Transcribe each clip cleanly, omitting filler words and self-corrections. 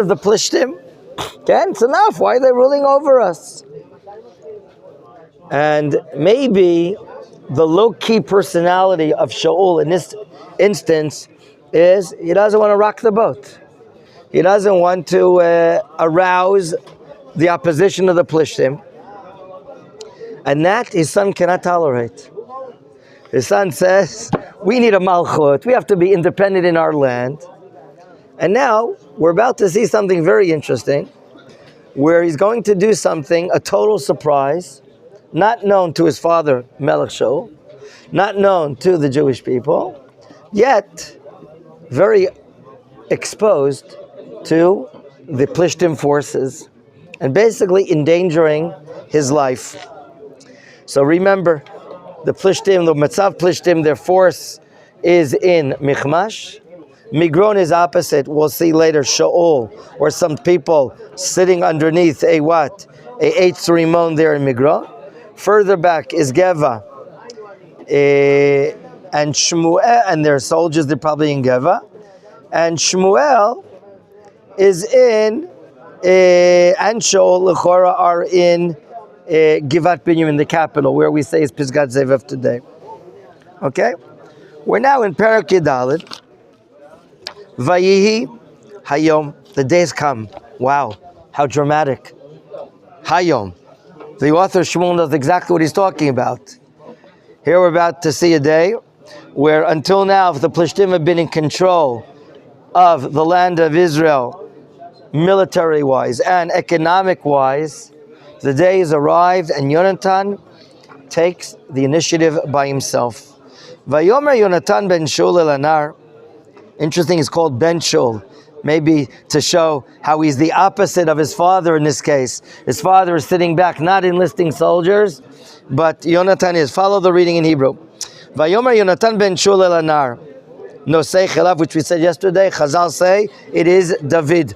the Plishtim. Okay, it's enough. Why are they ruling over us? And maybe the low-key personality of Shaul in this instance is he doesn't want to rock the boat. He doesn't want to arouse the opposition of the Plishtim. And that his son cannot tolerate. His son says, we need a malchut. We have to be independent in our land. And now we're about to see something very interesting, where he's going to do something, a total surprise, not known to his father, Melech Shaul, not known to the Jewish people, yet very exposed to the Plishtim forces, and basically endangering his life. So remember, the Plishtim, the Matzav Plishtim, their force is in Michmash. Migron is opposite. We'll see later, Shaul, or some people sitting underneath a what? A Eitz Rimon there in Migron. Further back is Geva and Shmuel, and their soldiers, they're probably in Geva. And Shmuel is in, and Shaul, Lechora, are in Givat Binyamin, the capital, where we say is Pisgat Zevav today. Okay? We're now in Perek Yudalid. Vayihi Hayom, the days come. Wow, how dramatic. Hayom. The author Shmuel knows exactly what he's talking about. Here we're about to see a day where until now the Plishtim have been in control of the land of Israel, military-wise and economic-wise. The day has arrived and Johnathan takes the initiative by himself. Vayomer Johnathan ben Shaul el Anar. Interesting, he's called Ben Shaul, maybe to show how he's the opposite of his father in this case. His father is sitting back, not enlisting soldiers, but Johnathan is. Follow the reading in Hebrew. Vayomer Johnathan ben Shaul el Anar. Nosei Chelav, which we said yesterday, Chazal say it is David.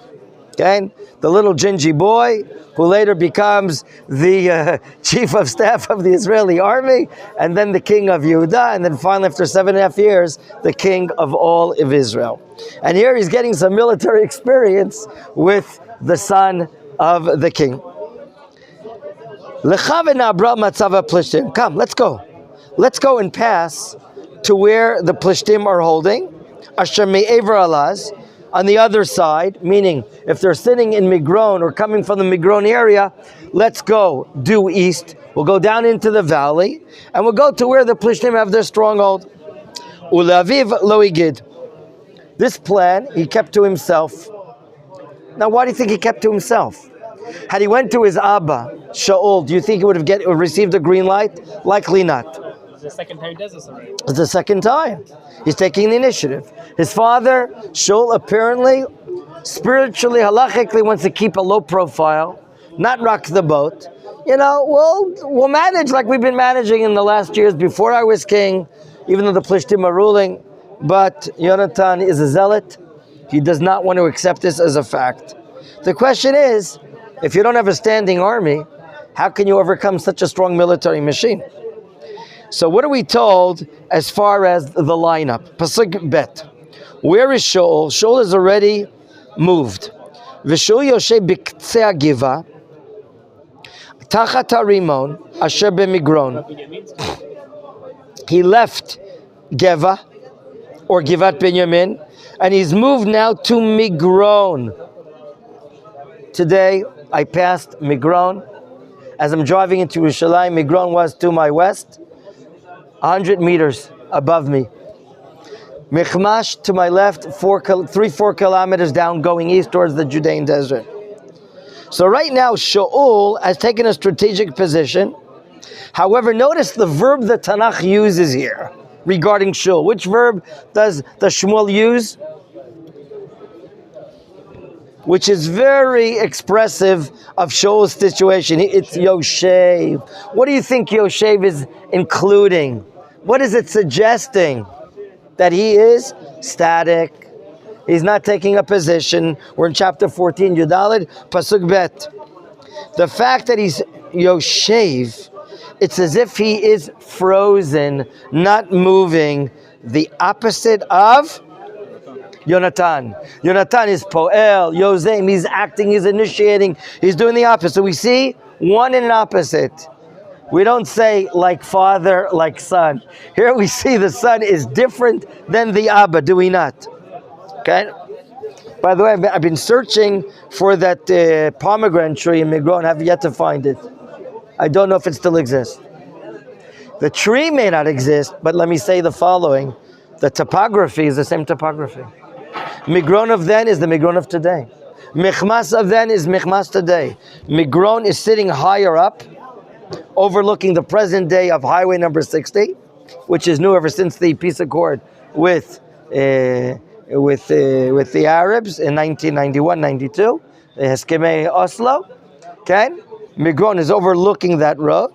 Okay? The little gingy boy who later becomes the chief of staff of the Israeli army, and then the king of Yehuda, and then finally after 7.5 years, the king of all of Israel. And here he's getting some military experience with the son of the king. Come, let's go. Let's go and pass to where the Plishtim are holding. Asher me'ever alaz, on the other side, meaning if they're sitting in Migron or coming from the Migron area, let's go due east. We'll go down into the valley, and we'll go to where the Plishtim have their stronghold. Ulaviv lo igid. This plan he kept to himself. Now, why do you think he kept to himself? Had he went to his Abba, Shaul, do you think he would have received a green light? Likely not. It's the second time he does this already. It's the second time. He's taking the initiative. His father, Shaul, apparently, spiritually, halachically, wants to keep a low profile, not rock the boat. You know, we'll manage like we've been managing in the last years before I was king, even though the Plishtim are ruling. But Johnathan is a zealot. He does not want to accept this as a fact. The question is, if you don't have a standing army, how can you overcome such a strong military machine? So what are we told as far as the lineup? Pasuk Bet. Where is Shaul? Shaul is already moved. V'Shaul Yoshe b'ktzei Giva, tachat harimon asher b'Migron. He left Geva, or Givat Binyamin, and he's moved now to Migron. Today, I passed Migron. As I'm driving into Yerushalayim, Migron was to my west, 100 meters above me. Michmash to my left, 3-4 kilometers down, going east towards the Judean desert. So right now, Shaul has taken a strategic position. However, notice the verb the Tanakh uses here regarding Shaul. Which verb does Shmuel use? Which is very expressive of Shaul's situation. It's Yoshev. What do you think Yoshev is including? What is it suggesting? That he is static. He's not taking a position. We're in chapter 14, Yudalid, Pasuk Bet. The fact that he's Yoshev, it's as if he is frozen, not moving, the opposite of Johnathan. Johnathan is poel, yozem. He's acting, he's initiating, he's doing the opposite. So we see one and an opposite. We don't say like father, like son. Here we see the son is different than the Abba, do we not? Okay? By the way, I've been searching for that pomegranate tree in Migron. I have yet to find it. I don't know if it still exists. The tree may not exist, but let me say the following. The topography is the same topography. Migron of then is the Migron of today. Michmas of then is Michmas today. Migron is sitting higher up, overlooking the present day of highway number 60, which is new ever since the peace accord with the Arabs in 1991-92, the Heskemei Oslo. Okay, Migron is overlooking that road,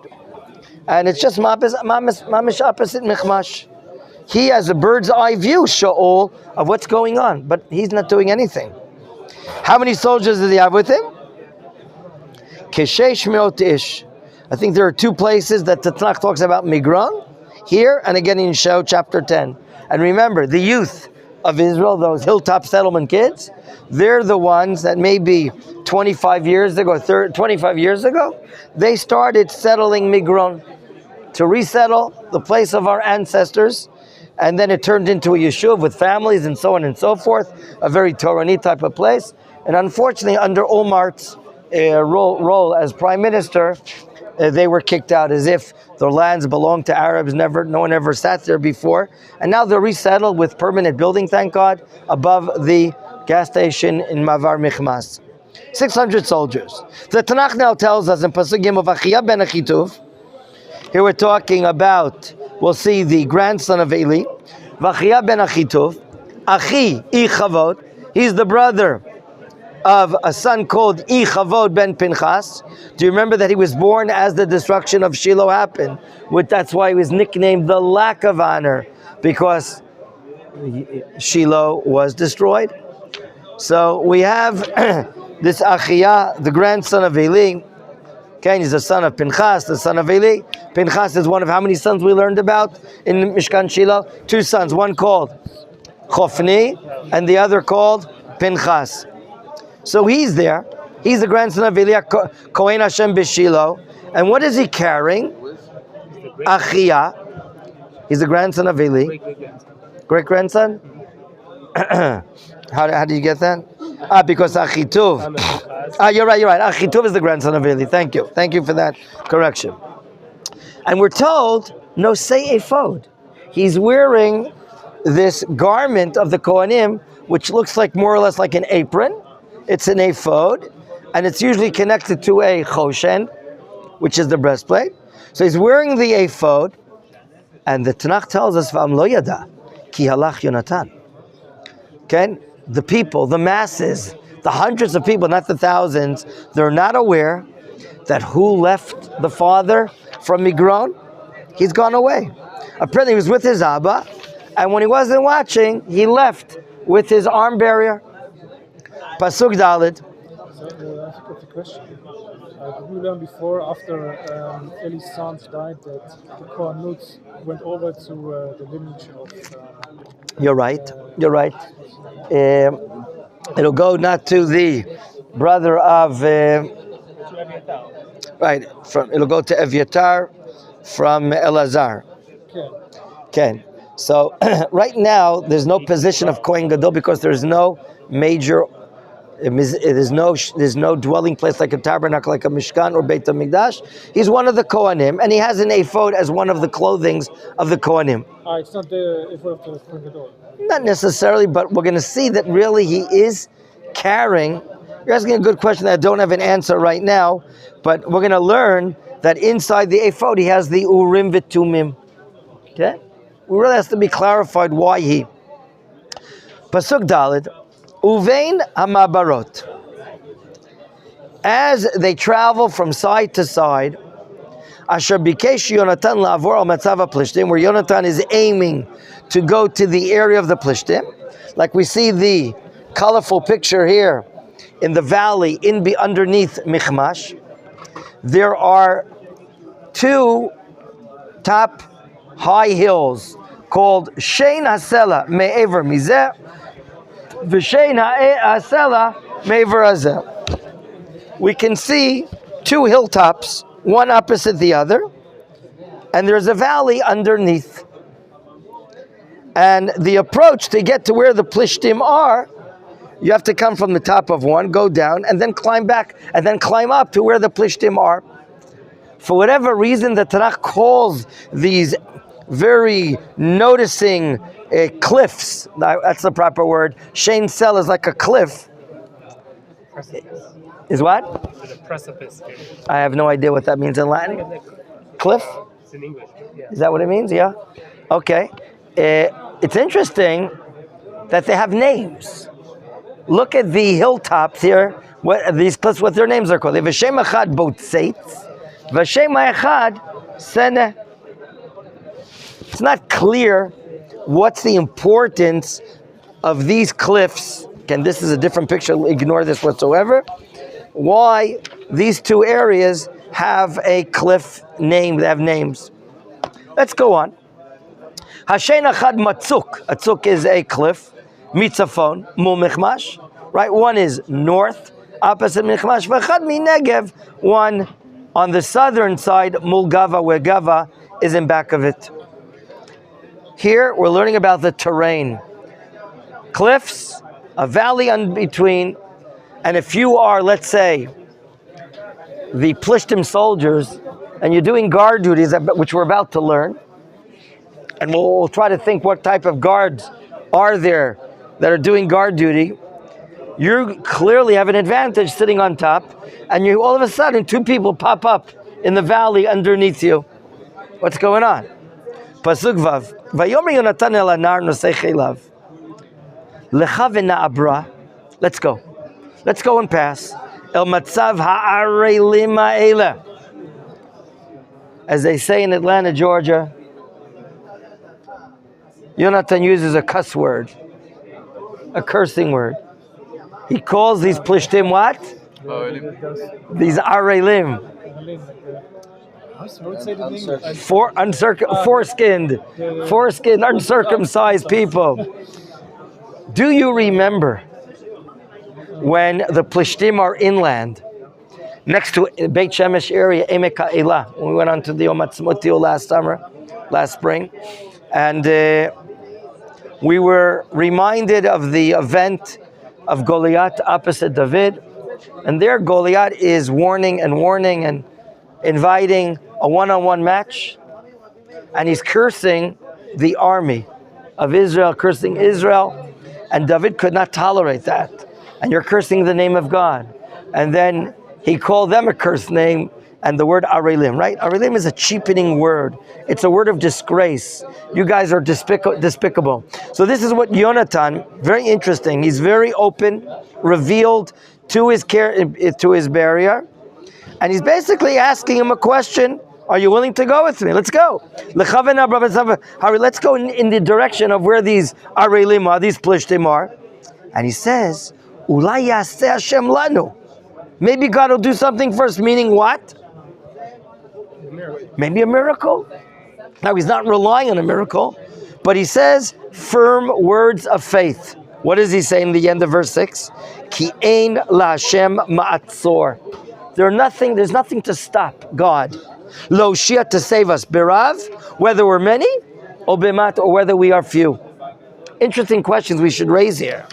and it's just mamish opposite Michmash. He has a bird's eye view, Shaul, of what's going on, but he's not doing anything. How many soldiers does he have with him? Keshesh meot ish. I think there are two places that the Tanakh talks about Migron, here and again in Sheo chapter 10. And remember, the youth of Israel, those hilltop settlement kids, they're the ones that maybe 25 years ago, they started settling Migron to resettle the place of our ancestors. And then it turned into a yeshuv with families and so on and so forth, a very Torani type of place. And unfortunately, under Omar's role as prime minister, they were kicked out as if their lands belonged to Arabs. No one ever sat there before. And now they're resettled with permanent building, thank God, above the gas station in Mavar Michmas. 600 soldiers. The Tanakh now tells us in Pasugim of Achia ben Achituv, here we're talking about, we'll see the grandson of Eli, Vachia ben Achituv, Achi Ichavod, he's the brother of a son called Ichavod ben Pinchas. Do you remember that he was born as the destruction of Shiloh happened? That's why he was nicknamed the lack of honor, because Shiloh was destroyed. So we have this Achia, the grandson of Eli. Okay, he's the son of Pinchas, the son of Eli. Pinchas is one of how many sons we learned about in Mishkan Shiloh? 2 sons, one called Chofni and the other called Pinchas. So he's there. He's the grandson of Eli, Kohen Hashem B'Shiloh. And what is he carrying? Achia. He's the grandson of Eli. Great grandson? How do you get that? Because Achituv. You're right. Achituv is the grandson of Eli. Thank you for that correction. And we're told, no, say ephod. He's wearing this garment of the Kohanim, which looks like more or less like an apron. It's an ephod, and it's usually connected to a choshen, which is the breastplate. So he's wearing the ephod, and the Tanakh tells us, V'am lo yada, ki halach Johnathan. Okay? The people, the masses, the hundreds of people, not the thousands, they're not aware that who left the father from Migron? He's gone away. Apparently he was with his Abba, and when he wasn't watching, he left with his arm barrier. Pasuk Dalet. So, that's a question. Did we learn before, after Eli's sons died, that the Kohanut went over to the lineage of... You're right. It'll go not to the brother of... it'll go to Evyatar from Elazar. Okay. So right now, there's no position of Kohen Gadol because there's no major... There's no dwelling place like a tabernacle, like a Mishkan or Beit HaMikdash. He's one of the Kohanim, and he has an ephod as one of the clothings of the Kohanim. It's not the ephod of the Kohen Gadol. Not necessarily, but we're going to see that really he is carrying. You're asking a good question that I don't have an answer right now, but we're going to learn that inside the ephod he has the Urim V'Tumim. Okay? It really has to be clarified why he. Pasuk Dalet. Uvein hamabarot. As they travel from side to side, Asher bikesh Johnathan la'avor al matzav Plishtim, where Johnathan is aiming to go to the area of the Plishtim, like we see the colorful picture here in the valley underneath Michmash. There are 2 top high hills called Shein Hasela Me'ever Mizeh V'shein ha'asela me'ver hazeh. We can see two hilltops, one opposite the other, and there's a valley underneath. And the approach to get to where the Plishtim are, you have to come from the top of one, go down, and then climb back, and then climb up to where the Plishtim are. For whatever reason, the Tanakh calls these very noticing cliffs. That's the proper word. Shein Sel is like a cliff. Precipice. Is what? There's a precipice. I have no idea what that means in Latin. Cliff? It's in English. Yeah. Is that what it means? Yeah. Okay. It's interesting that they have names. Look at the hilltops here. What these cliffs? What their names are called? They have V'shem Echad Botzeitz, V'shem Echad Seneh. It's not clear what's the importance of these cliffs. Again, this is a different picture. Ignore this whatsoever. Why these two areas have a cliff name? They have names. Let's go on. Hashen Achad Matzuk. Atzuk is a cliff. Mitzafon, Mul Michmash. Right? One is north, opposite Michmash. V'achad Minegev. One on the southern side, Mul Gava, where Gava is in back of it. Here we're learning about the terrain. Cliffs, a valley in between, and if you are, let's say, the Plishtim soldiers, and you're doing guard duties, which we're about to learn, and we'll try to think what type of guards are there that are doing guard duty, you clearly have an advantage sitting on top, and you all of a sudden, two people pop up in the valley underneath you. What's going on? Pasuk Vav. Vayomer Johnathan el anar nosei chelav. Lecha v'na'abra. Let's go. Let's go and pass. El matzav ha'arelim ha'ele. As they say in Atlanta, Georgia, Johnathan uses a cuss word, a cursing word. He calls these Plishtim what? These Arelim. Foreskinned, uncircumcised people. Do you remember when the Plishtim are inland, next to Beit Shemesh area, Emek HaElah, when we went on to the Yom Ha'atzmaut last spring, and we were reminded of the event of Goliath opposite David, and there Goliath is warning and inviting a one-on-one match, and he's cursing the army of Israel, cursing Israel, and David could not tolerate that. And you're cursing the name of God. And then he called them a cursed name, and the word Arelim, right? Arelim is a cheapening word. It's a word of disgrace. You guys are despicable. So this is what Johnathan, very interesting, he's very open, revealed to his barrier, and he's basically asking him a question. Are you willing to go with me? Let's go. Let's go in the direction of where these Arelim are, these Plishtim are. And he says, Ulai yaseh Hashem lanu. Maybe God will do something first, meaning what? Maybe a miracle. Now he's not relying on a miracle, but he says firm words of faith. What does he say in the end of verse 6? Ki ein la Hashem ma'atzor. There's nothing to stop God. Lo shia, to save us. Birav, whether we're many, or bimat, or whether we are few. Interesting questions we should raise here.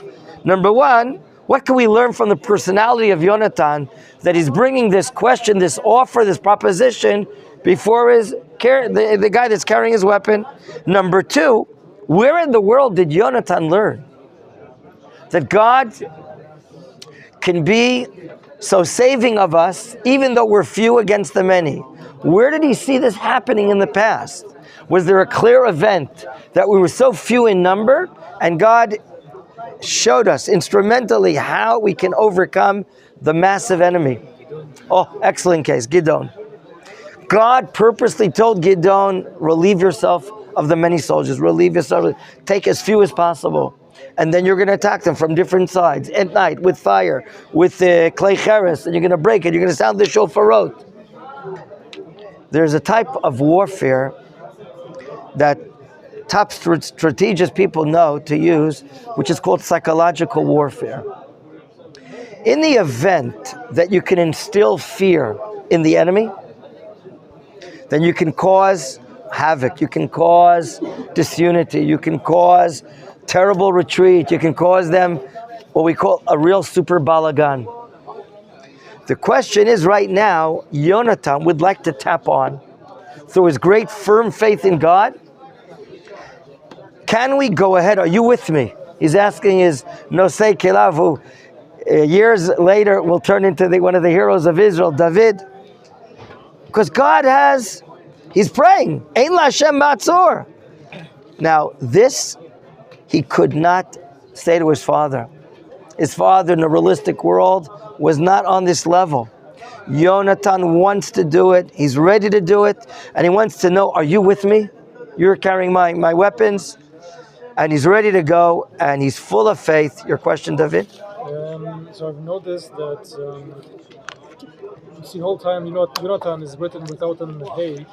Number one, what can we learn from the personality of Johnathan that he's bringing this question, this offer, this proposition before the guy that's carrying his weapon? Number two, where in the world did Johnathan learn that God can be so saving of us, even though we're few against the many? Where did he see this happening in the past? Was there a clear event that we were so few in number, and God showed us instrumentally how we can overcome the massive enemy? Oh, excellent case, Gidon. God purposely told Gidon, relieve yourself of the many soldiers, relieve yourself, take as few as possible. And then you're going to attack them from different sides at night with fire, with clay cheres, and you're going to break it. You're going to sound the shofarot. There's a type of warfare that top strategists people know to use, which is called psychological warfare. In the event that you can instill fear in the enemy, then you can cause havoc, you can cause disunity, you can cause terrible retreat, you can cause them what we call a real super balagan. The question is right now, Johnathan would like to tap on, through his great firm faith in God, can we go ahead? Are you with me? He's asking his Nosei Kelav, who years later will turn into one of the heroes of Israel, David. Because God he's praying, Ein LaHashem Matzor. Now this, he could not say to his father. His father in the realistic world was not on this level. Johnathan wants to do it, he's ready to do it, and he wants to know, are you with me? You're carrying my weapons, and he's ready to go, and he's full of faith. Your question, David? So I've noticed that you see, whole time, Johnathan is written without an hey,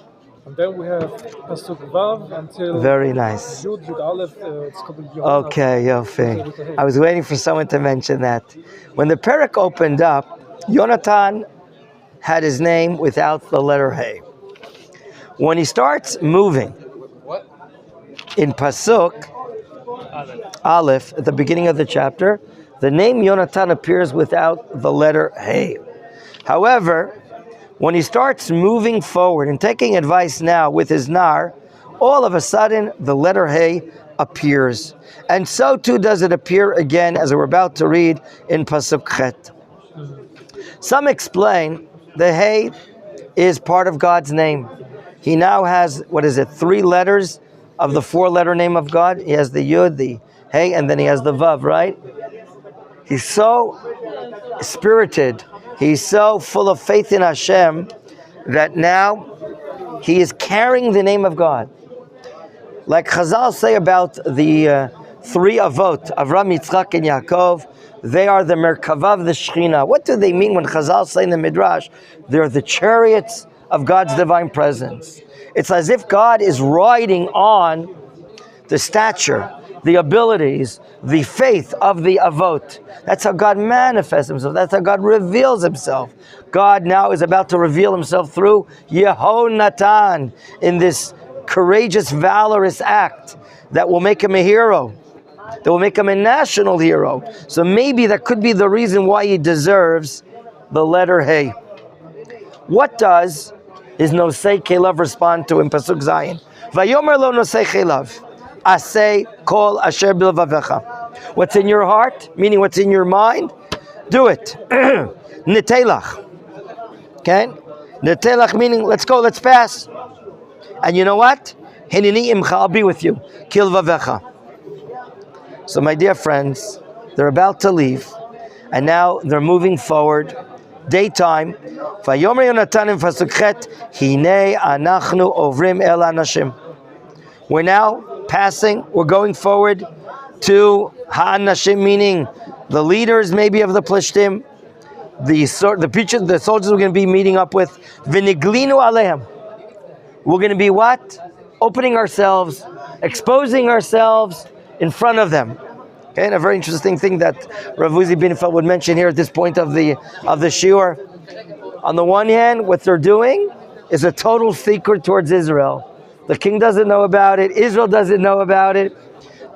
and then we have Pasuk Vav until very nice. Yud Aleph. It's called Johanna. Okay, Yofi. I was waiting for someone to mention that. When the Perek opened up, Johnathan had his name without the letter Hey. When he starts moving in Pasuk Aleph, at the beginning of the chapter, the name Johnathan appears without the letter Hey. However, when he starts moving forward and taking advice now with his nar, all of a sudden the letter Hey appears. And so too does it appear again, as we're about to read in Pasuk Chet. Some explain the Hey is part of God's name. He now has, 3 letters of the 4-letter name of God. He has the Yud, the Hey, and then he has the Vav, right? He's so spirited, he's so full of faith in Hashem that now he is carrying the name of God. Like Chazal say about the 3 Avot, Avram, Yitzchak, and Yaakov, they are the Merkavav, the Shechina. What do they mean when Chazal say in the Midrash? They're the chariots of God's divine presence. It's as if God is riding on the stature, the abilities, the faith of the Avot. That's how God manifests himself. That's how God reveals himself. God now is about to reveal himself through Johnathan in this courageous, valorous act that will make him a hero, that will make him a national hero. So maybe that could be the reason why he deserves the letter Hey. What does his Nosei Kelav respond to in Pasuk Zayin? Vayomer lo Nosei Kelav, Aseh kol asher bilvavecha. What's in your heart, meaning what's in your mind, do it. Nitelach. Okay? Nitelach meaning let's go, let's pass. And you know what? Hinini imcha, I'll be with you. Kilvavecha. So my dear friends, they're about to leave, and now they're moving forward. Daytime. Vayomer Johnathan in Pasuk Chet, Hinei anachnu ovrim el anashim. We're now passing, we're going forward to ha'anashim, meaning the leaders maybe of the Plishtim, the soldiers we're going to be meeting up with. V'niglinu alehem. We're going to be what? Opening ourselves, exposing ourselves in front of them. Okay, and a very interesting thing that Rav Uzi Binfeld would mention here at this point of the shiur. On the one hand, what they're doing is a total secret towards Israel. The king doesn't know about it. Israel doesn't know about it.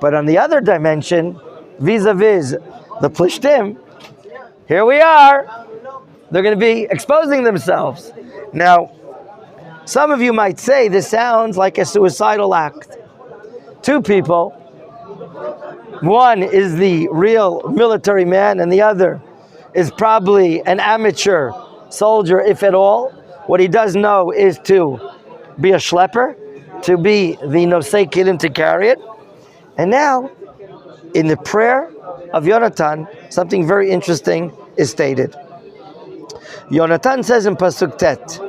But on the other dimension, vis-a-vis the Plishtim, here we are. They're going to be exposing themselves. Now, some of you might say this sounds like a suicidal act. 2 people. One is the real military man, and the other is probably an amateur soldier, if at all. What he does know is to be a schlepper, to be the Nosei Kelim, to carry it. And now, in the prayer of Johnathan, something very interesting is stated. Johnathan says in Pasuk Tet,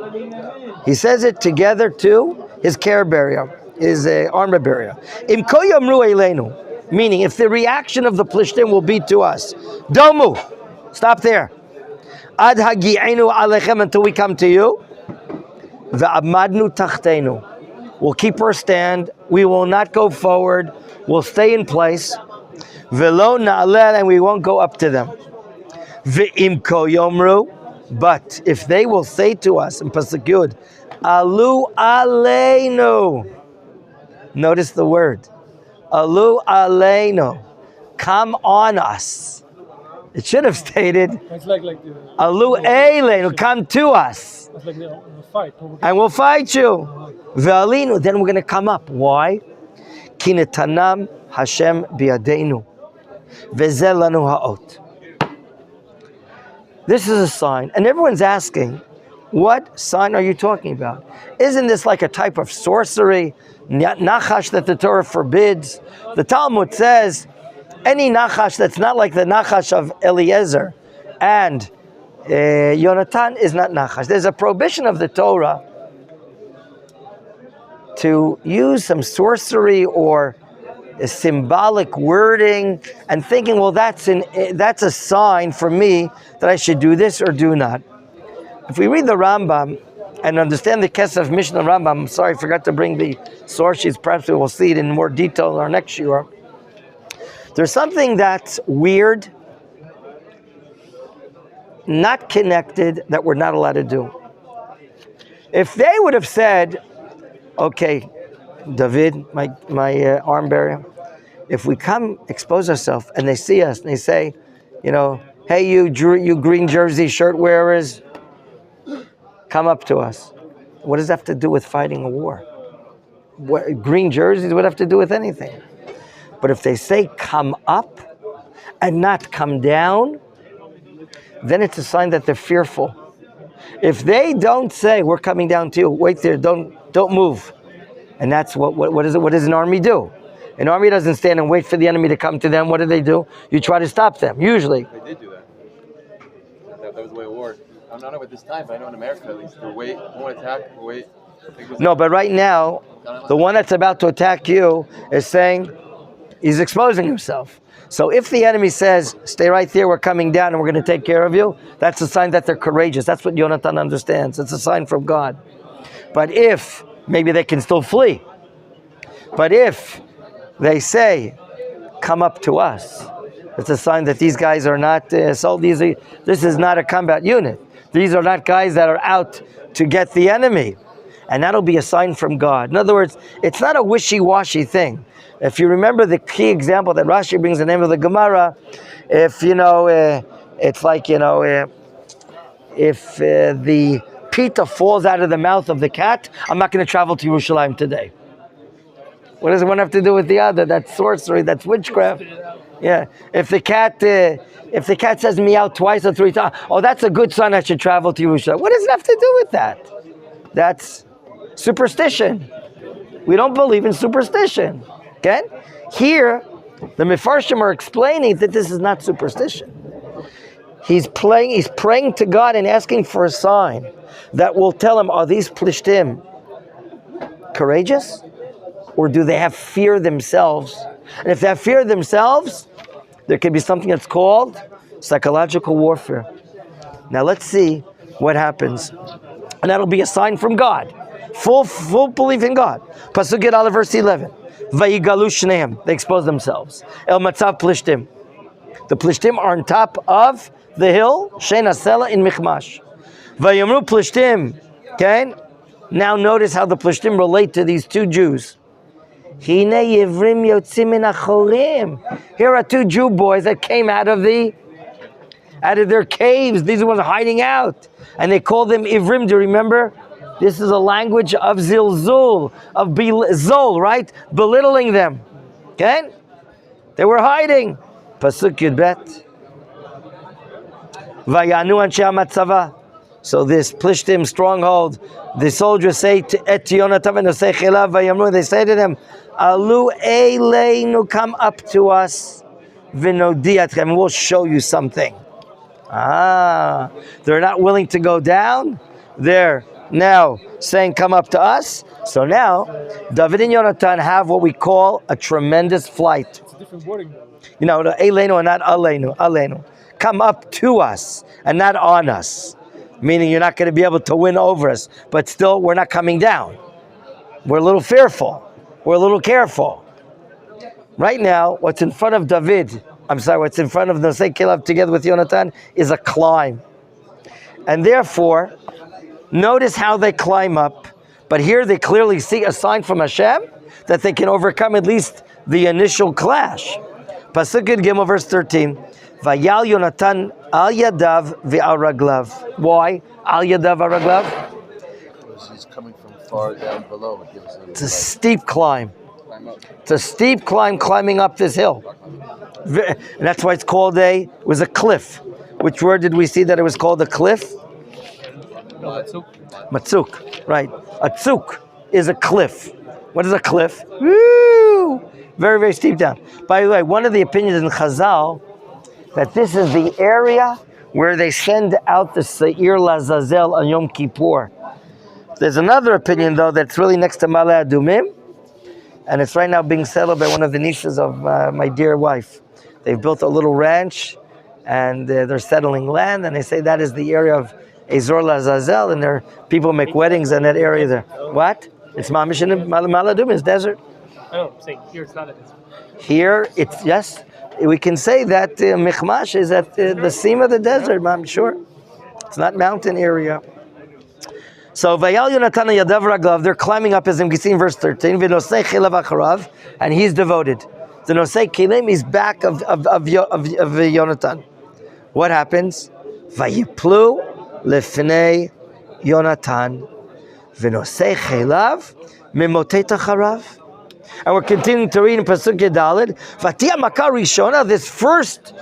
he says it together to his care bearer, his armor bearer. Im ko yamru eleinu, meaning if the reaction of the Plishtim will be to us, Domu, stop there. Ad hagi'enu alechem, until we come to you. Ve'amadnu tachtenu, we'll keep our stand We will not go forward. We'll stay in place. Velo na'aleh, and we won't go up to them. Ve'im ko yomru, but if they will say to us in Pasuk Yud, Alu aleinu. Notice the word. Alu aleinu. Come on us. It should have stated, It's like the Alu aleinu. Come to us. it's like the fight. And we'll fight you. Ve'alinu. Then we're going to come up. Why? Ki netanam Hashem biyadeinu. Ve'zeh lanu ha'ot. This is a sign. And everyone's asking, what sign are you talking about? Isn't this like a type of sorcery? Nachash that the Torah forbids? The Talmud says, any nachash that's not like the nachash of Eliezer and Johnathan is not nachash. There's a prohibition of the Torah to use some sorcery or a symbolic wording and thinking, well, that's a sign for me that I should do this or do not. If we read the Rambam and understand the Kesef Mishnah Rambam, I'm sorry, I forgot to bring the source sheets. Perhaps we will see it in more detail in our next shiur. There's something that's weird, not connected, that we're not allowed to do. If they would have said, okay, David, my arm barrier, if we come expose ourselves and they see us and they say, hey, you green jersey shirt wearers, come up to us. What does that have to do with fighting a war? Green jerseys would have to do with anything. But if they say come up and not come down, then it's a sign that they're fearful. If they don't say, we're coming down to you, wait there, don't move. And that's what does an army do? An army doesn't stand and wait for the enemy to come to them. What do? You try to stop them, usually. They did do that. That was the way it worked. I don't know about this time, but I know in America at least, we'll wait, won't attack, we'll wait. No, but right now, the one that's about to attack you is saying, he's exposing himself. So if the enemy says, stay right there, we're coming down and we're going to take care of you, that's a sign that they're courageous. That's what Johnathan understands. It's a sign from God. But if, maybe they can still flee. But if they say, come up to us, it's a sign that these guys are not this is not a combat unit. These are not guys that are out to get the enemy. And that'll be a sign from God. In other words, it's not a wishy-washy thing. If you remember the key example that Rashi brings in the name of the Gemara, if, it's like, if the pita falls out of the mouth of the cat, I'm not going to travel to Yerushalayim today. What does one have to do with the other? That's sorcery, that's witchcraft. Yeah. If the cat says meow twice or three times, oh, that's a good sign I should travel to Yerushalayim. What does it have to do with that? That's superstition. We don't believe in superstition. Okay? Here, the Mefarshim are explaining that this is not superstition. He's praying to God and asking for a sign that will tell him, are these Plishtim courageous? Or do they have fear themselves? And if they have fear themselves, there can be something that's called psychological warfare. Now let's see what happens. And that'll be a sign from God. Full belief in God. Pasuk Yud Aleph, verse 11. Vayigalu shneim. They expose themselves. El matzav Plishtim. The Plishtim are on top of the hill, Shein Asela in Michmash. Vayomru Plishtim. Okay? Now notice how the Plishtim relate to these two Jews. Hine Yivrim Yotzim min Achorim. Here are two Jew boys that came out of their caves. These ones are hiding out. And they call them Ivrim. Do you remember? This is a language of zilzul, of zol, right? Belittling them. Okay? They were hiding. Pasuk Yud Bet. Vayanu anshe hamatzava. So this Plishtim stronghold, the soldiers say to Et Johnathan and Osei Chelav Vayamru, they say to them, Alu eleinu, come up to us, v'nodiatchem, we'll show you something. They're not willing to go down. They're now saying, come up to us. So now, David and Johnathan have what we call a tremendous flight. It's a different wording. Eleinu and not aleinu. Aleinu. Come up to us and not on us. Meaning you're not going to be able to win over us. But still, we're not coming down. We're a little fearful. we're a little careful. Right now, what's in front of David, what's in front of Nosei Kelev together with Johnathan is a climb. And therefore, notice how they climb up. But here they clearly see a sign from Hashem that they can overcome at least the initial clash. Pasuk Gimel, verse 13. Vayal Johnathan al yadav ve'al raglav. Why? Al yadav al raglav? Because he's coming from far down below. It's a steep climb. It's a steep climb climbing up this hill. And that's why it's called it was a cliff. Which word did we see that it was called a cliff? Matzuk, right. A tzuk is a cliff. What is a cliff? Woo! Very, very steep down. By the way, one of the opinions in Chazal, that this is the area where they send out the Seir Lazazel on Yom Kippur. There's another opinion, though, that's really next to Ma'ale Adumim, and it's right now being settled by one of the nieces of my dear wife. They've built a little ranch, and they're settling land, and they say that is the area of Ezor Lazazel, and there people make weddings in that area there. What? It's Mamish in Ma'ale Adumim, it's desert. I know, I'm saying here it's not a desert. Here, it's, yes, we can say that Michmash is at the seam of the desert, I'm sure. It's not mountain area. So, Vayal Johnathan Yadav Raglav, they're climbing up, as we see in verse 13, V'nosei Chelev Acharav, and he's devoted. The Nosei Kelim is back of Johnathan. What happens? Vayiplu Lefnei Johnathan, V'nosei Chelev Mimotet Acharav. And we're continuing to read in Pasuk Yedalid. V'tia Makar Rishona, this first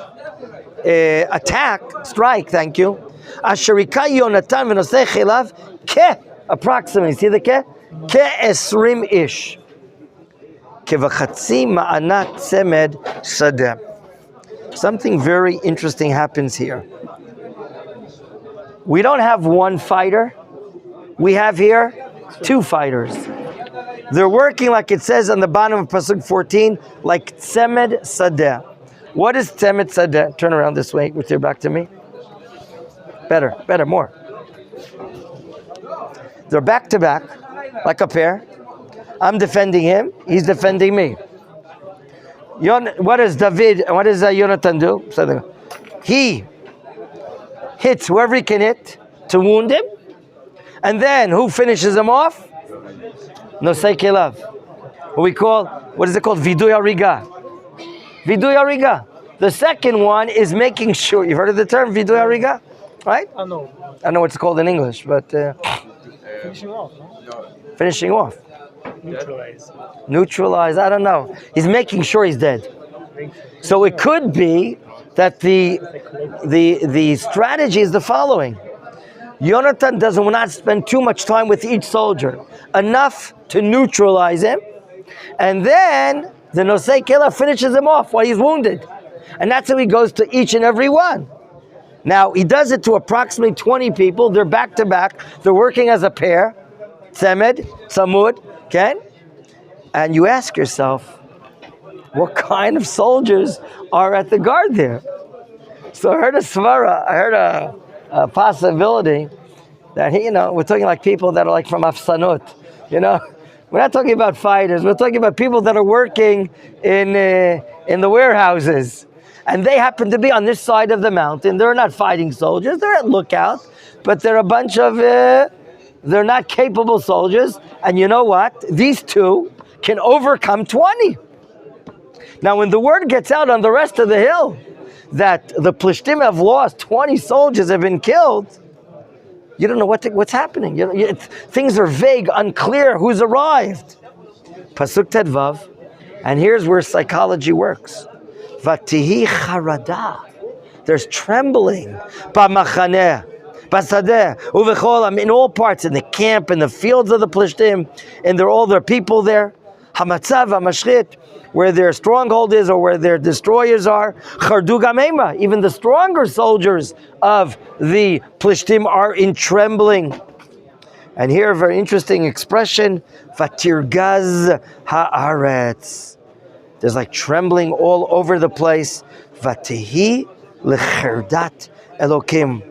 strike, thank you. Asherika Johnathan V'nosei Chelev Ke, approximately, see the ke? Ke esrim ish. Ke v'chatzi ma'anat tzemed sadeh. Something very interesting happens here. We don't have one fighter. We have here two fighters. They're working, like it says on the bottom of Pasuk 14, like tzemed sadeh. What is tzemed sadeh? Turn around this way with your back to me. Better, more. They're back to back, like a pair. I'm defending him, he's defending me. What does Johnathan do? He hits whoever he can hit to wound him. And then who finishes him off? Nosei Kelev. What is it called? Vidui Hariga. Vidui Hariga. The second one is making sure, you've heard of the term Vidui Hariga? Right? I know. I know what it's called in English, but... Finishing off, no? Finishing off. Neutralize. I don't know. He's making sure he's dead. So it could be that the strategy is the following. Johnathan doesn't want to spend too much time with each soldier. Enough to neutralize him. And then the Nosei Kelev finishes him off while he's wounded. And that's how he goes to each and every one. Now, he does it to approximately 20 people. They're back to back. They're working as a pair. Tzemed, Samud, okay? And you ask yourself, what kind of soldiers are at the guard there? So I heard a svara, I heard a possibility that, we're talking like people that are like from Afsanut, We're not talking about fighters. We're talking about people that are working in the warehouses. And they happen to be on this side of the mountain. They're not fighting soldiers. They're at lookout. But they're a bunch of, they're not capable soldiers. And you know what? These two can overcome 20. Now, when the word gets out on the rest of the hill that the Plishtim have lost, 20 soldiers have been killed, you don't know what's happening. Things are vague, unclear who's arrived. Pasuk Tedvav. And here's where psychology works. Vatihi charada. There's trembling. B'machaneh, b'sadeh, uvecholam, in all parts, in the camp, in the fields of the Plishtim, and all their people there. Hamatzav, hamashchit, where their stronghold is or where their destroyers are. Chardu gamema, even the stronger soldiers of the Plishtim are in trembling. And here a very interesting expression, Vatirgaz haaretz. There's like trembling all over the place. Vatihi lecherdat Elokim.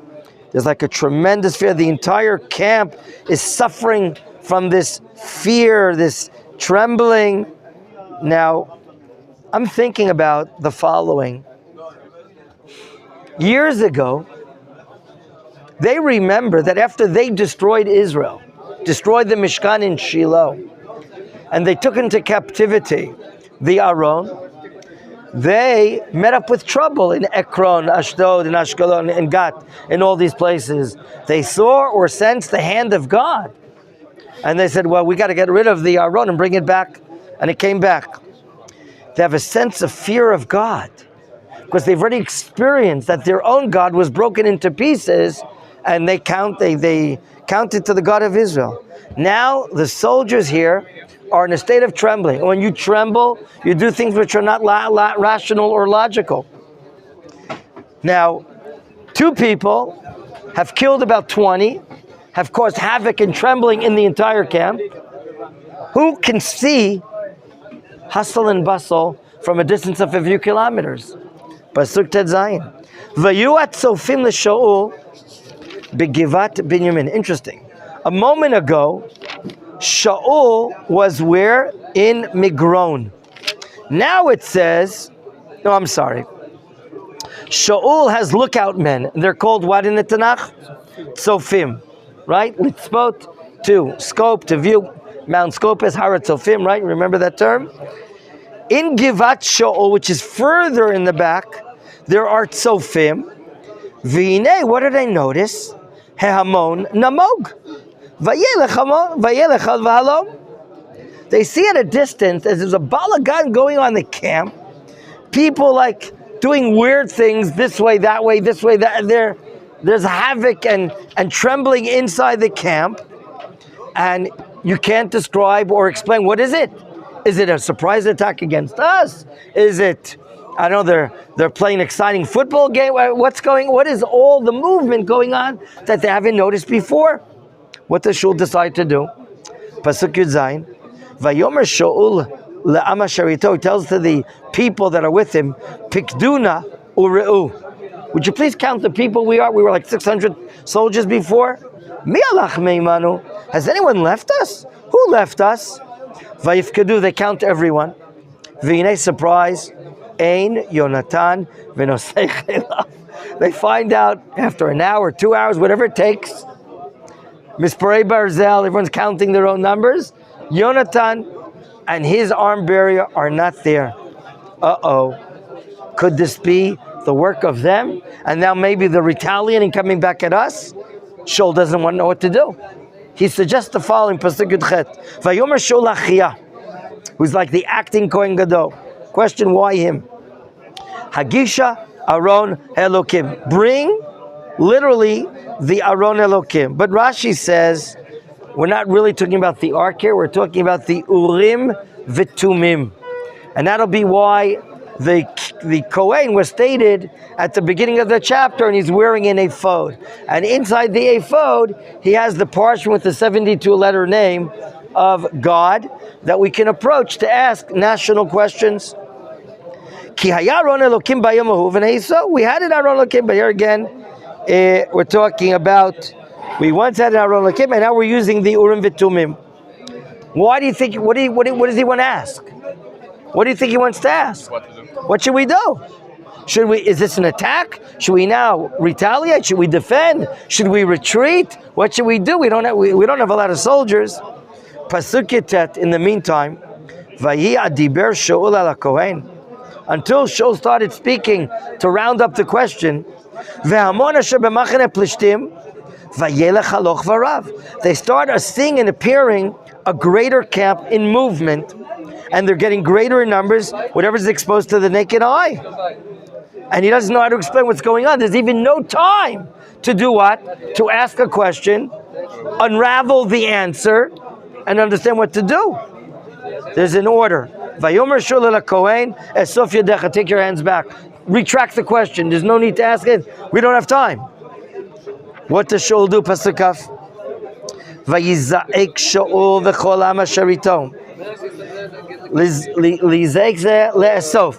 There's like a tremendous fear. The entire camp is suffering from this fear, this trembling. Now, I'm thinking about the following. Years ago, they remember that after they destroyed Israel, destroyed the Mishkan in Shiloh, and they took into captivity the Aron, they met up with trouble in Ekron, Ashdod, and Ashkelon, and Gat, in all these places. They saw or sensed the hand of God. And they said, well, we got to get rid of the Aron and bring it back. And it came back. They have a sense of fear of God, because they've already experienced that their own God was broken into pieces, and they counted to the God of Israel. Now the soldiers here are in a state of trembling. When you tremble, you do things which are not rational or logical. Now, 2 people have killed about 20, have caused havoc and trembling in the entire camp. Who can see hustle and bustle from a distance of a few kilometers? Pasuk Tet Zayin. Vayu atzofim l'Shaul begivat Binyamin. Interesting. A moment ago, Shaul was where? In Migron. Now it says, no, I'm sorry. Shaul has lookout men. They're called what in the Tanakh? Tzofim. Right? Litzpot, to scope, to view. Mount Scopus, Har Tzofim, right? Remember that term? In Givat Shaul, which is further in the back, there are Tzofim. V'inei, what did I notice? Hehamon namog. They see at a distance as there's a balagan going on in the camp. People like doing weird things this way, that way, this way, that. There's havoc and trembling inside the camp, and you can't describe or explain what is it. Is it a surprise attack against us? Is it, I don't know, they're playing an exciting football game? What is all the movement going on that they haven't noticed before? What does Shaul decide to do? Pasuk Yud Zayin. Vayomer Shaul le'am asharito. He tells to the people that are with him, Pikduna ure'u. Would you please count the people we are? We were like 600 soldiers before. Mi alach meimanu. Has anyone left us? Who left us? Vayifkedu. They count everyone. V'inei, surprise. Ein Johnathan v'nosei chelav. They find out after an hour, 2 hours, whatever it takes. Misparei Barzel, everyone's counting their own numbers. Johnathan and his arm bearer are not there. Uh-oh. Could this be the work of them? And now maybe they're retaliating, coming back at us? Shaul doesn't want to know what to do. He suggests the following, Pasuk Yud Chet. Vayomer Shaul Achia, who's like the acting Kohen Gadol. Question, why him? Hagisha Aron Elokim. Bring, literally, the Aron Elokim. But Rashi says, we're not really talking about the ark here, we're talking about the Urim V'Tumim. And that'll be why the Kohen was stated at the beginning of the chapter, and he's wearing an ephod. And inside the ephod, he has the parchment with the 72-letter name of God that we can approach to ask national questions. Ki haya Aron Elokim bayom ahu v'neiso. We had an Aron Elokim, but here again, we're talking about, we once had an Aron Elokim, and now we're using the Urim V'Tumim. Why do you think, what does he want to ask? What do you think he wants to ask? What should we do? Is this an attack? Should we now retaliate? Should we defend? Should we retreat? What should we do? We don't have a lot of soldiers. Pasuk Yitet, in the meantime, Vayi adiber Shaul ala Kohen. Until Shaul started speaking to round up the question, Ve'hamon asher b'machane plishtim, vayelech haloch v'rav. They start seeing and appearing a greater camp in movement, and they're getting greater in numbers, whatever's exposed to the naked eye. And he doesn't know how to explain what's going on. There's even no time to do what? To ask a question, unravel the answer, and understand what to do. There's an order. Vayomer Shaul el Kohen, esof yadecha, take your hands back. Retract the question. There's no need to ask it. We don't have time. What does Shaul do? Pasuk Kaf. Vayizaek Shaul v'chol am asher ito.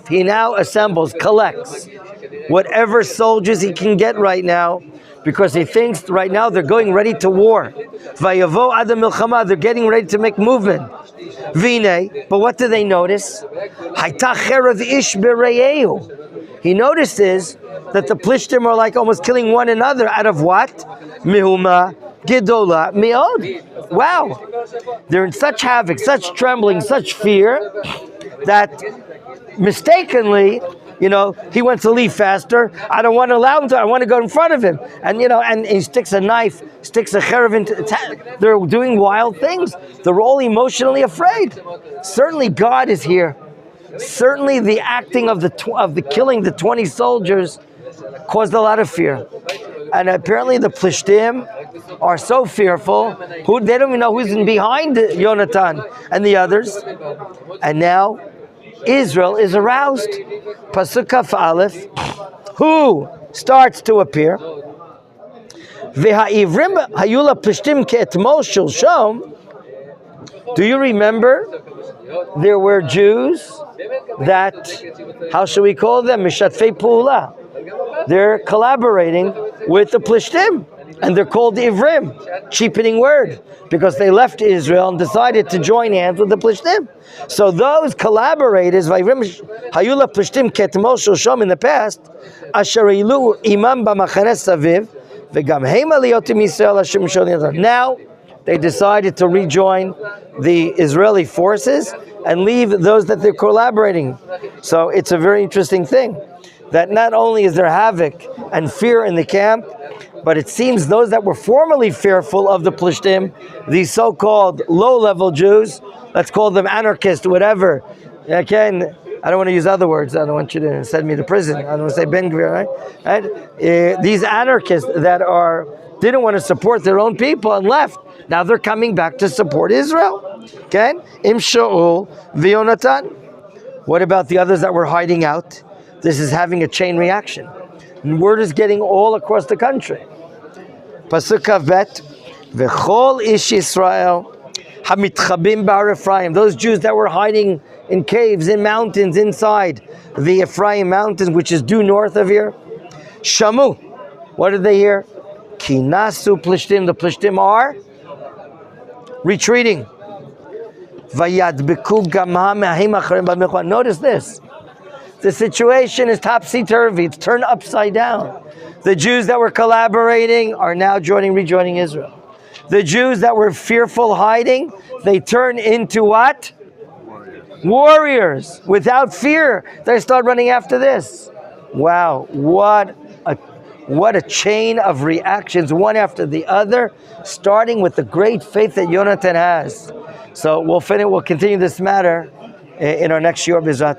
He now assembles, collects whatever soldiers he can get right now because he thinks right now they're going ready to war. Vayavo ad milchama, they're getting ready to make movement. Vine, but what do they notice? Hayta cherav ish bereyehu. He notices that the Plishtim are like almost killing one another out of what? Mihuma Gedola Meod. Wow. They're in such havoc, such trembling, such fear that mistakenly, he wants to leave faster. I don't want to allow him to. I want to go in front of him. And, and he sticks a knife, sticks a cherav into. They're doing wild things. They're all emotionally afraid. Certainly God is here. Certainly the acting of the killing the 20 soldiers caused a lot of fear. And apparently the Plishtim are so fearful, they don't even know who's behind Johnathan and the others. And now Israel is aroused. Pasuk Kaf Aleph, who starts to appear. V'ha'ivrim hayula Plishtim ke'etmol shilshom. Do you remember? There were Jews that, how should we call them? Mishatfei Pu'ula. They're collaborating with the Plishtim, and they're called the Ivrim, cheapening word, because they left Israel and decided to join hands with the Plishtim. So those collaborators, Hayula Plishtim Ketmol Shoshom in the past, Asher Ilu Imam B'Machane Saviv, V'gam Heim Aliyotim Yisrael Hashem Shol. Now they decided to rejoin the Israeli forces and leave those that they're collaborating. So it's a very interesting thing, that not only is there havoc and fear in the camp, but it seems those that were formerly fearful of the Plishtim, these so-called low-level Jews, let's call them anarchists, whatever. Again, I don't want to use other words. I don't want you to send me to prison. I don't want to say Ben Gvir, right? These anarchists that didn't want to support their own people and left, now they're coming back to support Israel. Okay? Im Shaul v'Johnathan. What about the others that were hiding out? This is having a chain reaction. And word is getting all across the country. Pasuk Kavet, V'chol ish Yisrael hamitchabim b'har Ephraim. Those Jews that were hiding in caves, in mountains, inside the Ephraim mountains, which is due north of here. Shamu. What did they hear? Kinasu Plishtim. The Plishtim are retreating. Vayadbeku gamha me'ahim acharim b'milchama. Notice this. The situation is topsy-turvy. It's turned upside down. The Jews that were collaborating are now rejoining Israel. The Jews that were fearful, hiding, they turn into what? Warriors. Without fear, they start running after this. Wow, what a chain of reactions, one after the other, starting with the great faith that Johnathan has. So we'll continue this matter in our next shiur, B'ezrat.